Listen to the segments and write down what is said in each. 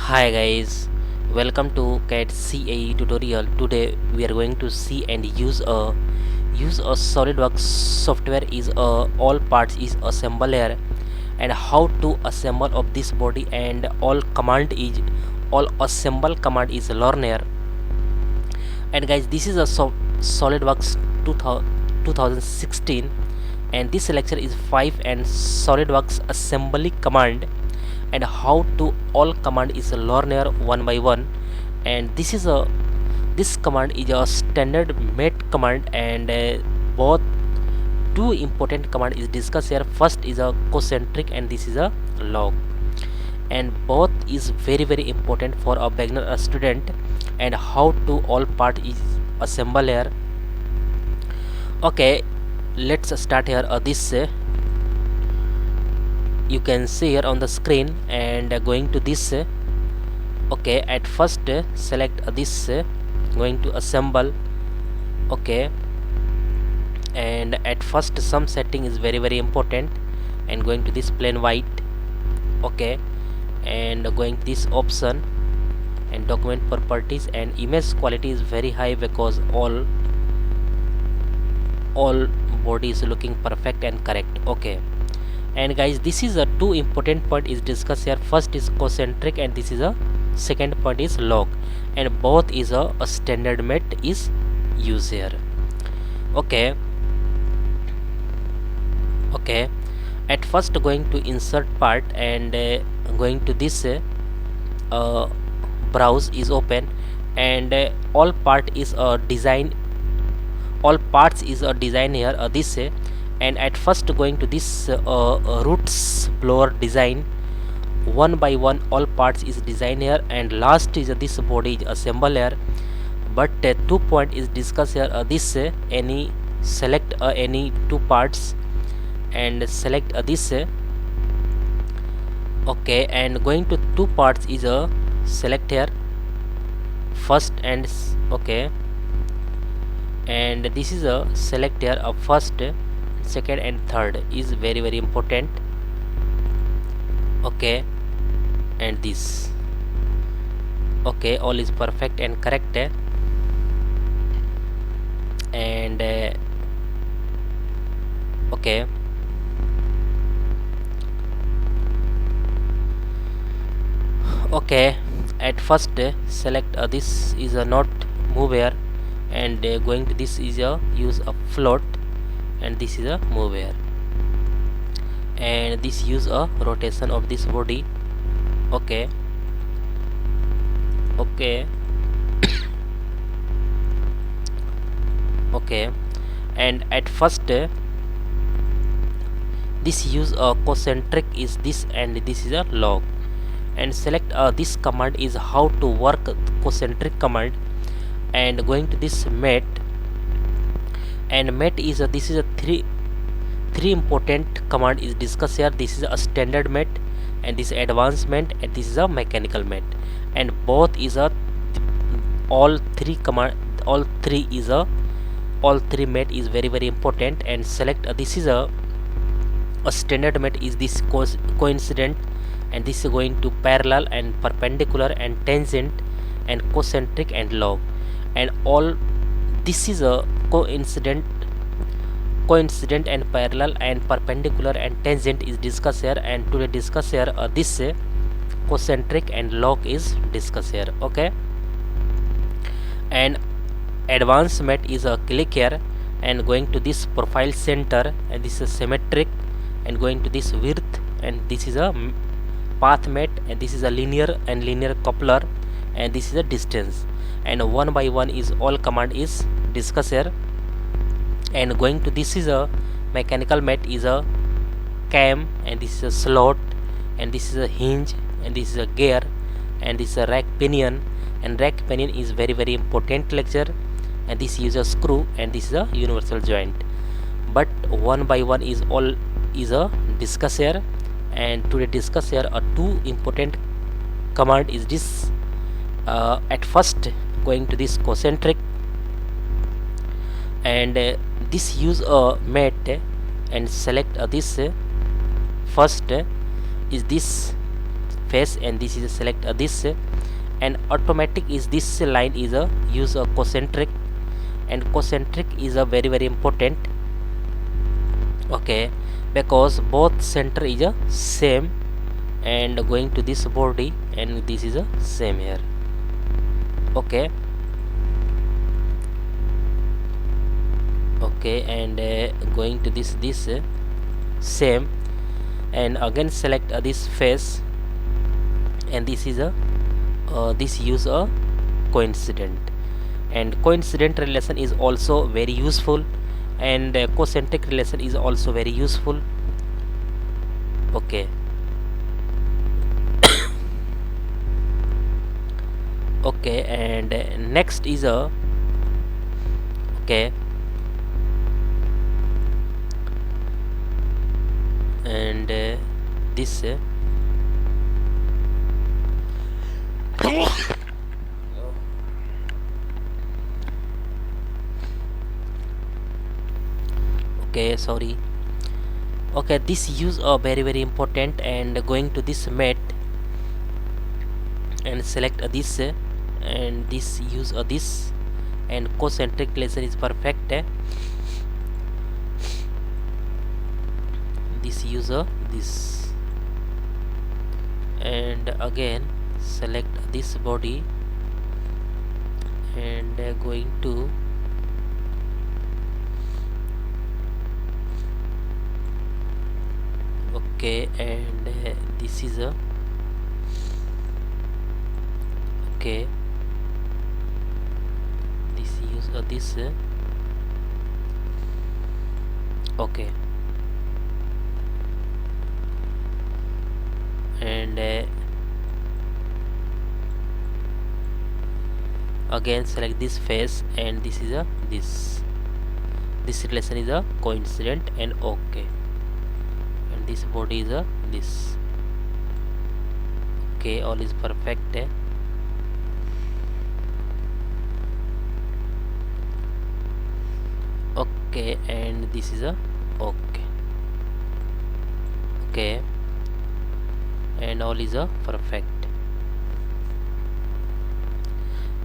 Hi guys, welcome to CAD CAE tutorial. Today we are going to see and use a SolidWorks software is all parts is assembler and how to assemble of this body and all assemble command is learner. And guys, this is a SolidWorks 2016 and this lecture is 5 and SolidWorks assembly command and how to all command is learner one by one. And this command is a standard mate command and both two important command is discussed here. First is a concentric and this is a log, and both is very important for a beginner a student. And how to all part is assemble here. Okay, let's start here. This you can see here on the screen, and going to this okay, at first select this going to assemble. Okay, and at first some setting is very important, and going to this plain white. Okay, and going to this option and document properties, and image quality is very high because all body is looking perfect and correct. Okay, and guys, this is a two important point is discussed here. First is concentric and this is a second point is log, and both is a standard mate is used here. Okay, at first going to insert part, and going to this browse is open, and all part is a design, all parts is a design here this and at first going to this roots blower design one by one all parts is design here, and last is this body is assemble here. But 2 point is discussed here this any select any two parts and select this okay, and going to two parts is select here first and okay, and this is a select here of first, second and third is very important. Okay, and this okay, all is perfect and correct and okay, okay, at first select this is a not move here, and going to this is a use a float, and this is a move here, and this use a rotation of this body. Okay, okay okay, and at first this use a concentric is this, and this is a log, and select this command is how to work concentric command, and going to this mate, and mate is this is a three important command is discussed here. This is a standard mate, and this is advancement, and this is a mechanical mate, and both is a all three command, all three mate is very important. And select this is a standard mate is this coincident, and this is going to parallel and perpendicular and tangent and concentric and log, and all this is a coincident and parallel and perpendicular and tangent is discussed here. And today discuss here this concentric and log is discussed here. Okay, and advancement is a click here, and going to this profile center, and this is symmetric, and going to this width, and this is a path mate, and this is a linear coupler, and this is a distance, and one by one is all command is discussed here. And going to this is a mechanical mate is a cam, and this is a slot, and this is a hinge, and this is a gear, and this is a rack pinion, and rack pinion is very important lecture, and this is a screw, and this is a universal joint. But one by one is all is a discuss here, and today discuss here a two important command is this at first going to this concentric, and this use a mate, and select this first is this face, and this is a select this, and automatic is this line is a use a concentric, and concentric is a very important, okay, because both center is a same, and going to this body, and this is a same here, okay. Okay, and going to this same, and again select this face, and this is a this use a coincident, and coincident relation is also very useful, and concentric relation is also very useful, okay. Okay, and next is a, okay, and this okay, sorry, okay, this use are very important, and going to this mat, and select this, and this use this, and concentric relation is perfect, this user this, and again select this body, and going to okay, and this is a okay, this use this okay, and again select this face, and this is a this relation is a coincident, and okay, and this body is a this, okay, all is perfect, okay, and this is a okay, okay, and all is a perfect,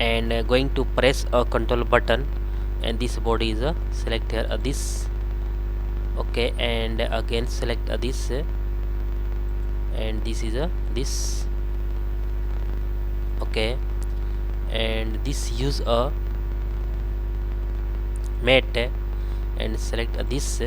and going to press a control button, and this body is a select here this, okay, and again select this, and this is a this, okay, and this use a mate, and select this,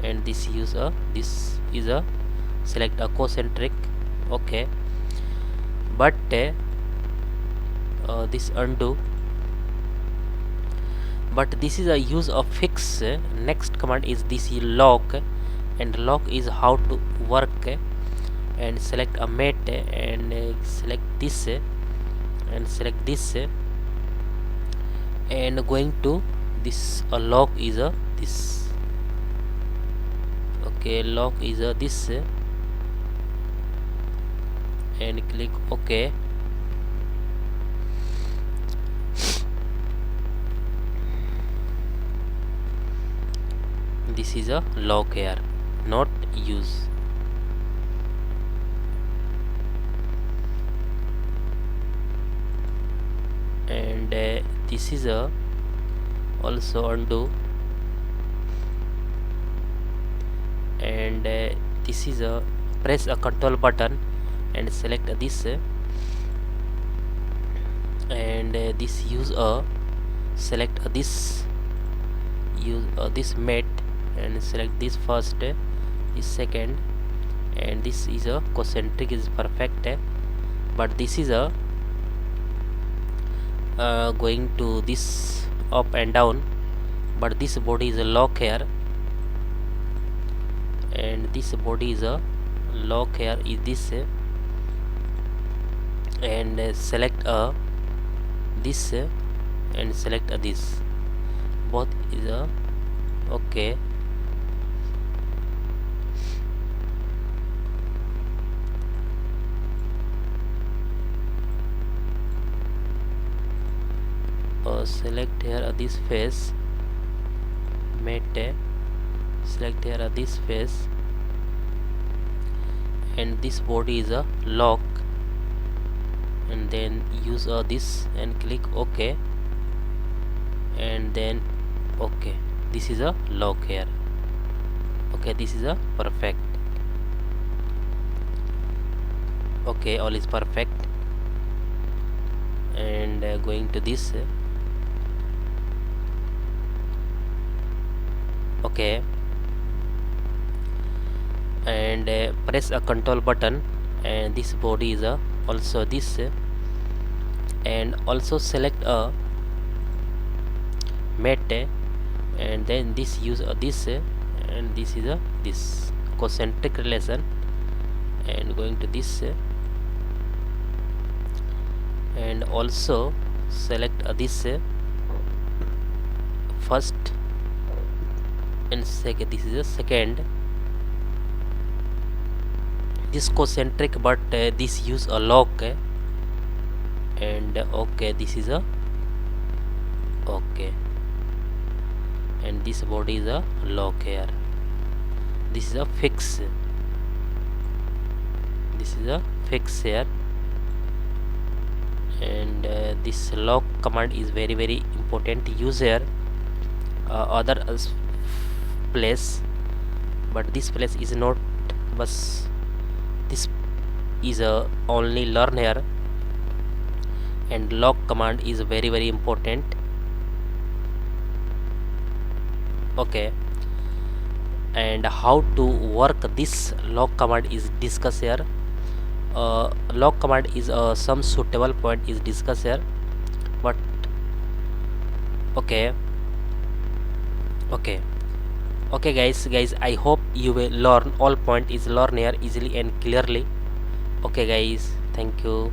and this use a this is a select a concentric, okay, but this undo, but this is a use of fix, next command is this lock, and lock is how to work, and select a mate, and select this, and select this, and going to this lock is a this, okay, lock is a this, and click OK. This is a lock here, not use. And this is a also undo, and this is a press a control button and select this, and this use a select this, use this mate, and select this first, this second, and this is a concentric is perfect, but this is a going to this up and down, but this body is a lock here, and this body is a lock here is this, and select this, and select this, both is a okay. Select here this face, mate, select here this face, and this body is a lock, and then use this and click OK, and then OK. This is a lock here. Okay, this is a perfect. Okay, all is perfect. And going to this. Okay, and press a control button, and this body is also this, and also select a mate, and then this use this, and this is this concentric relation, and going to this, and also select this first, and second, this is a second, this concentric, but this use a lock, and okay, this is a okay, and this body is a lock here. This is a fix. This is a fix here, and this lock command is very important to use here. Other place, but this place is not, but this is only learn here, and lock command is very important. Okay, and how to work this lock command is discussed here. Lock command is some suitable point is discussed here, but okay, guys, I hope you will learn all point is learn here easily and clearly. Okay guys, thank you.